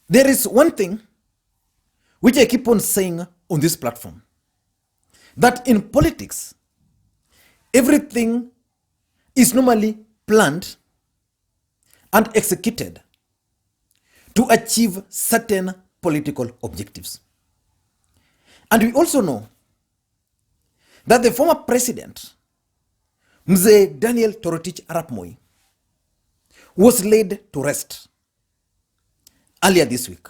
There is one thing which I keep on saying on this platform, that in politics, everything is normally planned and executed to achieve certain political objectives. And we also know that the former president, Mzee Daniel Torotich Arap Moi, was laid to rest earlier this week.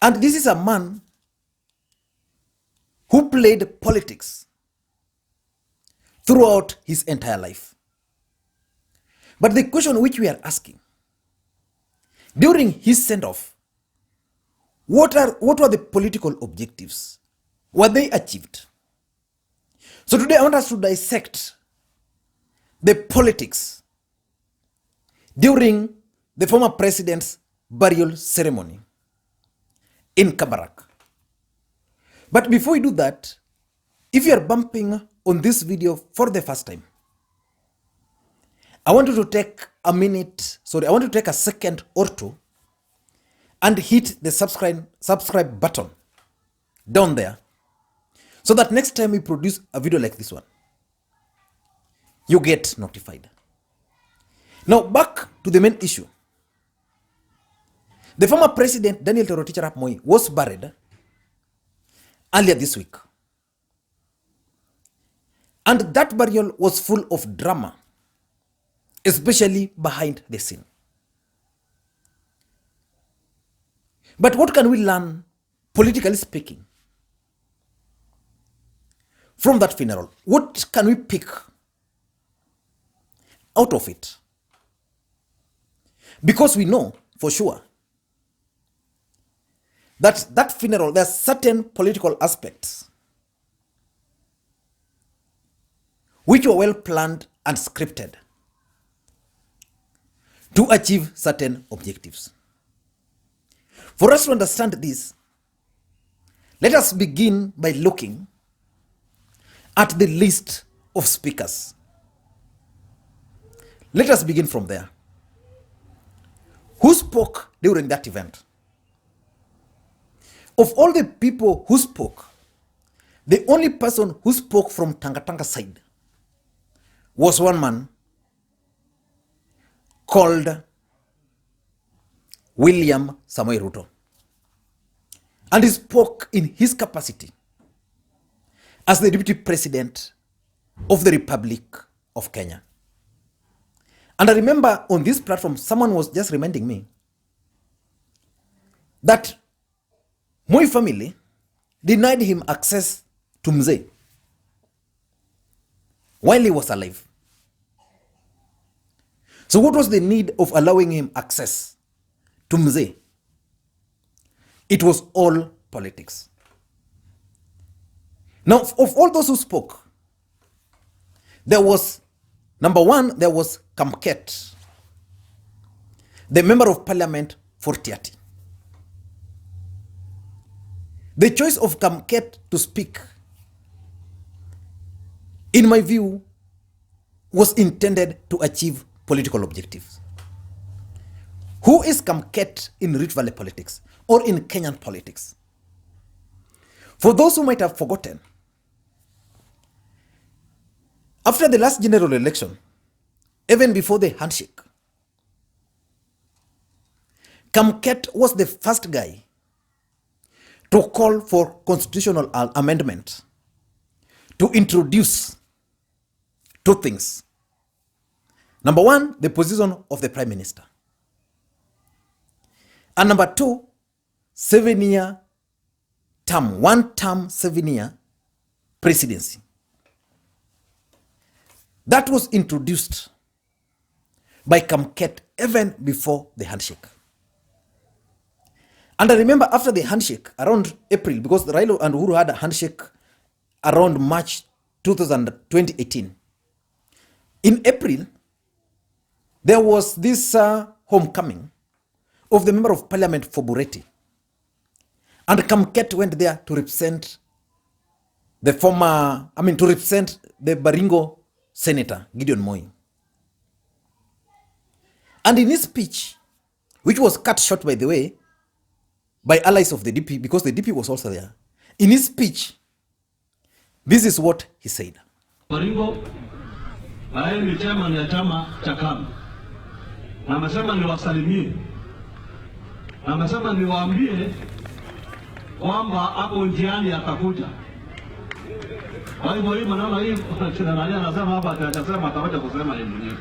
And this is a man who played politics throughout his entire life. But the question which we are asking, during his send-off, what were the political objectives? Were they achieved? So today I want us to dissect the politics during the former president's burial ceremony in Kabarak. But before we do that, if you are bumping on this video for the first time, I want you to take a second or two and hit the subscribe button down there, so that next time we produce a video like this one, you get notified. Now back to the main issue. The former president, Daniel Torotich Arap Moi, was buried earlier this week. And that burial was full of drama, especially behind the scene. But what can we learn, politically speaking, from that funeral? What can we pick out of it? Because we know for sure that funeral, there are certain political aspects which were well planned and scripted to achieve certain objectives. For us to understand this, let us begin by looking at the list of speakers. Let us begin from there. Who spoke during that event? Of all the people who spoke, the only person who spoke from Tanga side was one man called William Samoei Ruto. And he spoke in his capacity as the Deputy President of the Republic of Kenya. And I remember on this platform, someone was just reminding me that Moi family denied him access to Mzee while he was alive. So what was the need of allowing him access to Mzee? It was all politics. Now, of all those who spoke, there was, number one, there was Kamket, the member of parliament for Tiati. The choice of Kamket to speak, in my view, was intended to achieve political objectives. Who is Kamket in Rift Valley politics or in Kenyan politics? For those who might have forgotten, after the last general election, even before the handshake, Kamket was the first guy to call for constitutional amendment to introduce two things. Number one, the position of the Prime Minister. And number two, 7-year term, 7-year presidency. That was introduced by Kamket even before the handshake. And I remember after the handshake, around April, because Raila and Uhuru had a handshake around March 2018. In April, there was this homecoming of the member of parliament for Bureti. And Kamket went there to represent the to represent the Baringo senator, Gideon Moi. And in his speech, which was cut short, by the way, by allies of the DP, because the DP was also there. In his speech, this is what he said. Baringo, aye ni chama ya chama cha KANU. Na amesema niwasalimie. Na amesema niwaambie kwamba hapo njiani atakuja. Kwa hivyo hii maneno hii tunanalia anasema hapa atasema atakuja kusema yeye mwenyewe.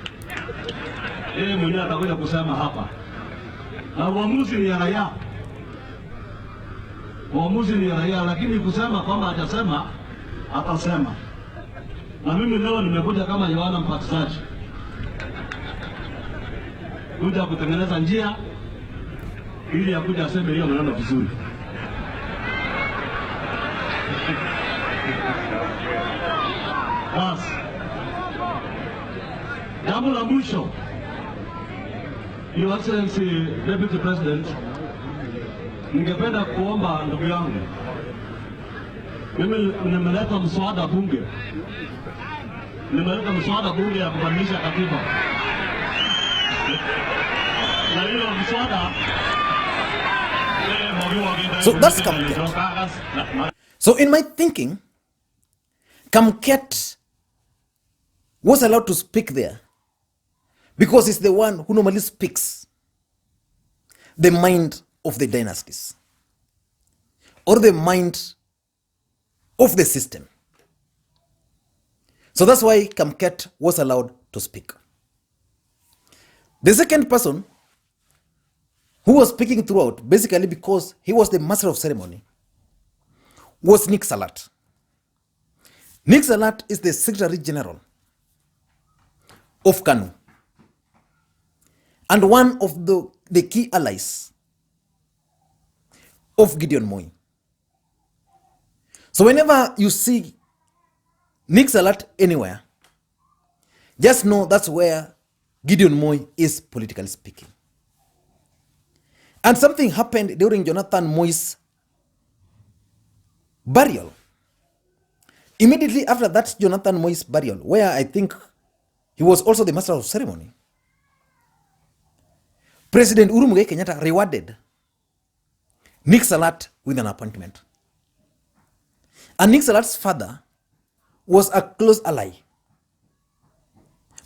Yeye mwenyewe atakuja kusema hapa. Na uamuzi ni ya raia. Uamuzi ni ya raia, lakini kusema kwamba atasema atasema. Na mimi leo nimekuja kama Yohana Mbatizaji. Kuja kutengeneza njia ili akuja aseme hiyo maneno vizuri. Basi. Jambo la mwisho. Your Excellency Deputy President, ningependa kuomba ndugu yangu. Mimi nimeleta mswada bunge. Nimeleta mswada bunge ya kubadilisha katiba. Na hiyo mswada So that's Kamket. So in my thinking, Kamket was allowed to speak there because he's the one who normally speaks the mind of the dynasties or the mind of the system. So that's why Kamket was allowed to speak. The second person who was speaking throughout, basically because he was the master of ceremony, was Nick Salat. Nick Salat is the Secretary General of KANU and one of the key allies of Gideon Moi. So whenever you see Nick Salat anywhere, just know that's where Gideon Moi is politically speaking. And something happened during Jonathan Moi's burial. Immediately after that Jonathan Moi's burial, where I think he was also the master of ceremony, President Uhuru Kenyatta rewarded Nick Salat with an appointment. And Nick Salat's father was a close ally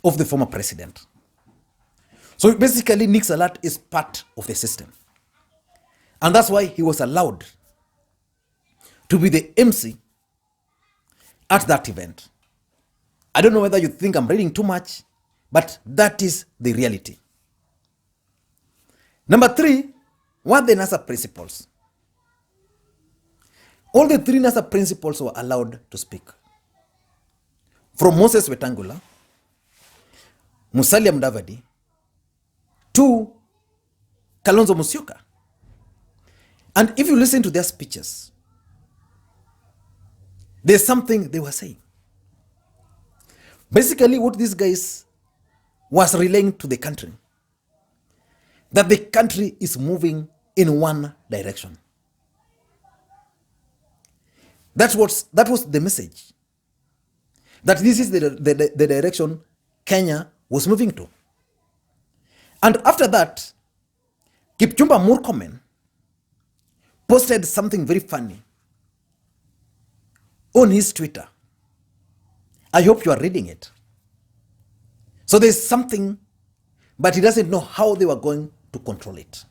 of the former president. So basically, Nick Salat is part of the system. And that's why he was allowed to be the MC at that event. I don't know whether you think I'm reading too much, but that is the reality. Number 3, what the NASA principles? All the 3 NASA principles were allowed to speak. From Moses Wetangula, Musalia Mudavadi, to Kalonzo Musyoka. And if you listen to their speeches, there's something they were saying. Basically, what these guys was relaying to the country, that the country is moving in one direction. That was the message. That this is the direction Kenya was moving to. And after that, Kipchumba Murkomen posted something very funny on his Twitter. I hope you are reading it. So there's something, but he doesn't know how they were going to control it.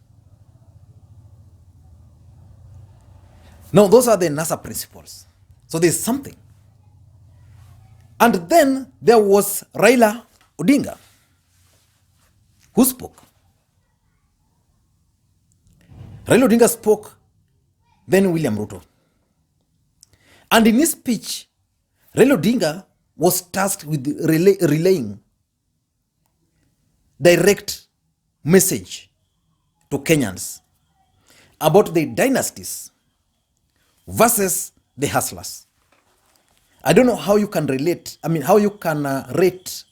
Now, those are the NASA principles. So there's something. And then there was Raila Odinga, who spoke. Raila Odinga spoke, then William Ruto. And in his speech, Raila Odinga was tasked with relaying direct message to Kenyans about the dynasties versus the hustlers. I don't know how you can how you can rate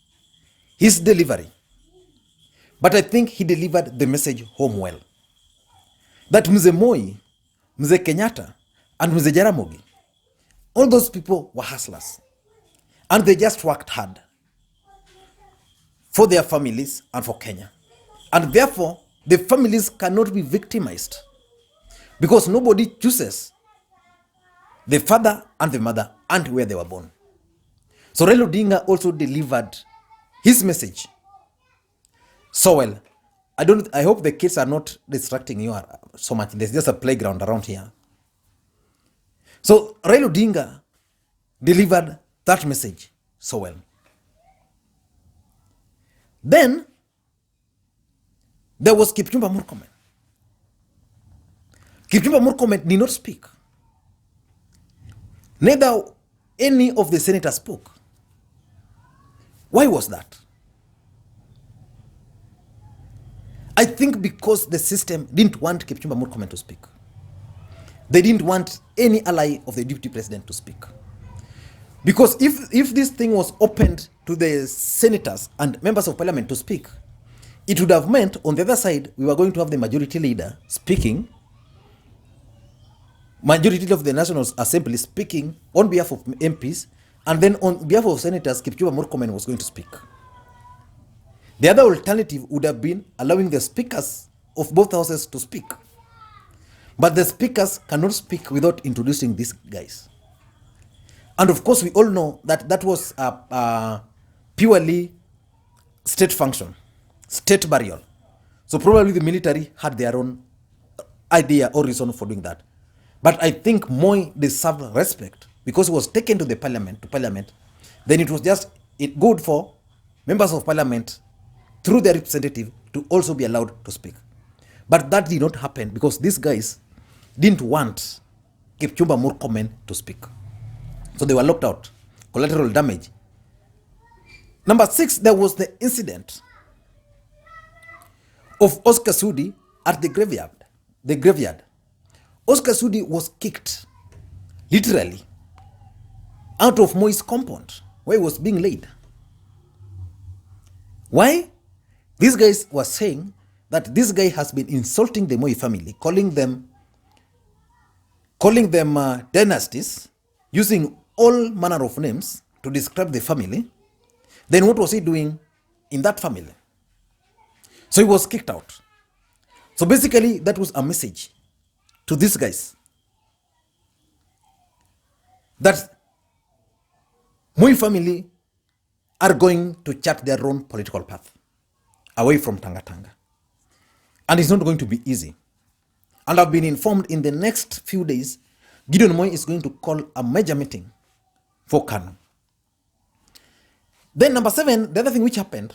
his delivery. But I think he delivered the message home well. That Mzee Moi, Mzee Kenyatta, and Mzee Jaramogi, all those people were hustlers. And they just worked hard for their families and for Kenya. And therefore, the families cannot be victimized because nobody chooses the father and the mother and where they were born. So Raila Odinga also delivered his message so well. I hope the kids are not distracting you so much. There's just a playground around here. So Raila Odinga delivered that message so well. Then there was Kipchumba Murkomen. Kipchumba Murkomen did not speak. Neither any of the senators spoke. Why was that? I think because the system didn't want Kipchumba Murkomen to speak. They didn't want any ally of the deputy president to speak. Because if this thing was opened to the senators and members of parliament to speak, it would have meant on the other side, we were going to have the majority leader speaking, majority of the National Assembly speaking on behalf of MPs, and then on behalf of senators, Kipchumba Murkomen was going to speak. The other alternative would have been allowing the speakers of both houses to speak. But the speakers cannot speak without introducing these guys. And of course, we all know that that was a purely state function, state burial. So probably the military had their own idea or reason for doing that. But I think Moi deserved respect because he was taken to the parliament, then it was just good for members of parliament through their representative to also be allowed to speak. But that did not happen because these guys didn't want Kipchumba Murkomen to speak. So they were locked out. Collateral damage. Number 6, there was the incident of Oscar Sudi at the graveyard. Oscar Sudi was kicked, literally, out of Moi's compound where he was being laid. Why? These guys were saying that this guy has been insulting the Moi family, calling them dynasties, using all manner of names to describe the family. Then what was he doing in that family? So he was kicked out. So basically, that was a message to these guys that Moi family are going to chart their own political path away from Tanga Tanga. And it's not going to be easy. And I've been informed in the next few days, Gideon Moi is going to call a major meeting for Kanu. Then number 7, the other thing which happened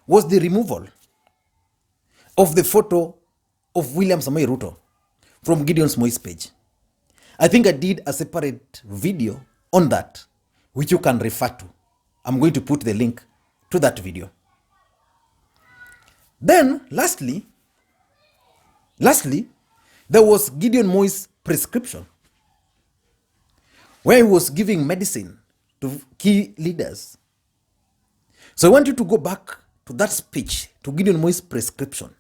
was the removal of the photo of William Samoei Ruto from Gideon Moi's page. I think I did a separate video on that, which you can refer to. I'm going to put the link to that video. Then, lastly, there was Gideon Moi's prescription, where he was giving medicine to key leaders. So I want you to go back to that speech, to Gideon Moi's prescription,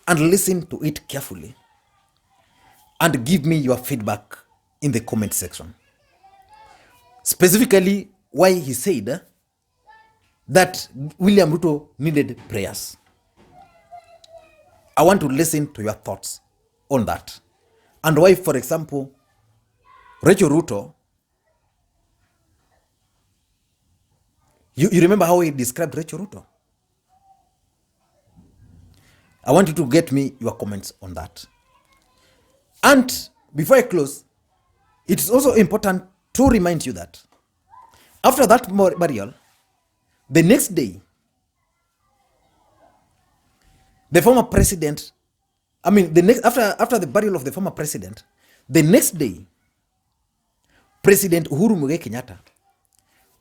and listen to it carefully, and give me your feedback in the comment section. Specifically, why he said that William Ruto needed prayers. I want to listen to your thoughts on that. And why, for example, Rachel Ruto, you remember how he described Rachel Ruto? I want you to get me your comments on that. And before I close, it is also important to remind you that after that burial, the next day, the former president, after the burial of the former president, the next day, President Uhuru Kenyatta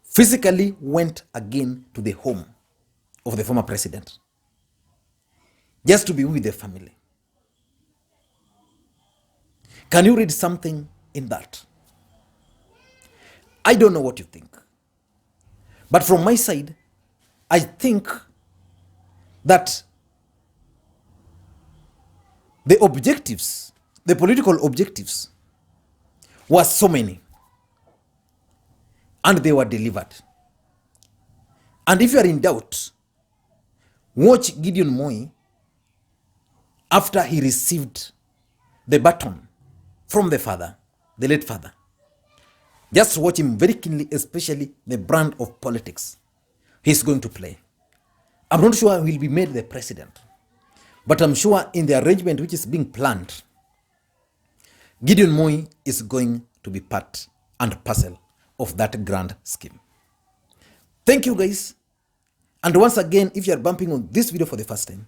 physically went again to the home of the former president, just to be with the family. Can you read something in that? I don't know what you think. But from my side, I think that the objectives, the political objectives, were so many. And they were delivered. And if you are in doubt, watch Gideon Moi after he received the baton from the father, the late father. Just watch him very keenly, especially the brand of politics he's going to play. I'm not sure he'll be made the president, but I'm sure in the arrangement which is being planned, Gideon Moi is going to be part and parcel of that grand scheme. Thank you, guys. And once again, if you are bumping on this video for the first time,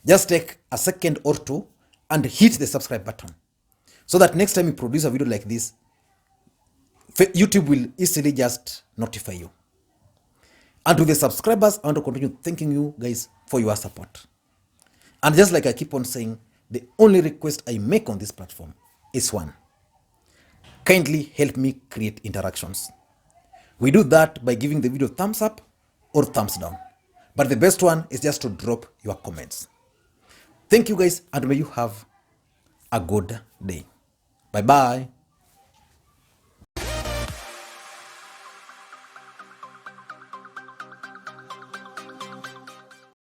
just take a second or two and hit the subscribe button so that next time you produce a video like this, YouTube will easily just notify you. And to the subscribers, I want to continue thanking you guys for your support. And just like I keep on saying, the only request I make on this platform is one. Kindly help me create interactions. We do that by giving the video thumbs up or thumbs down. But the best one is just to drop your comments. Thank you guys, and may you have a good day. Bye-bye.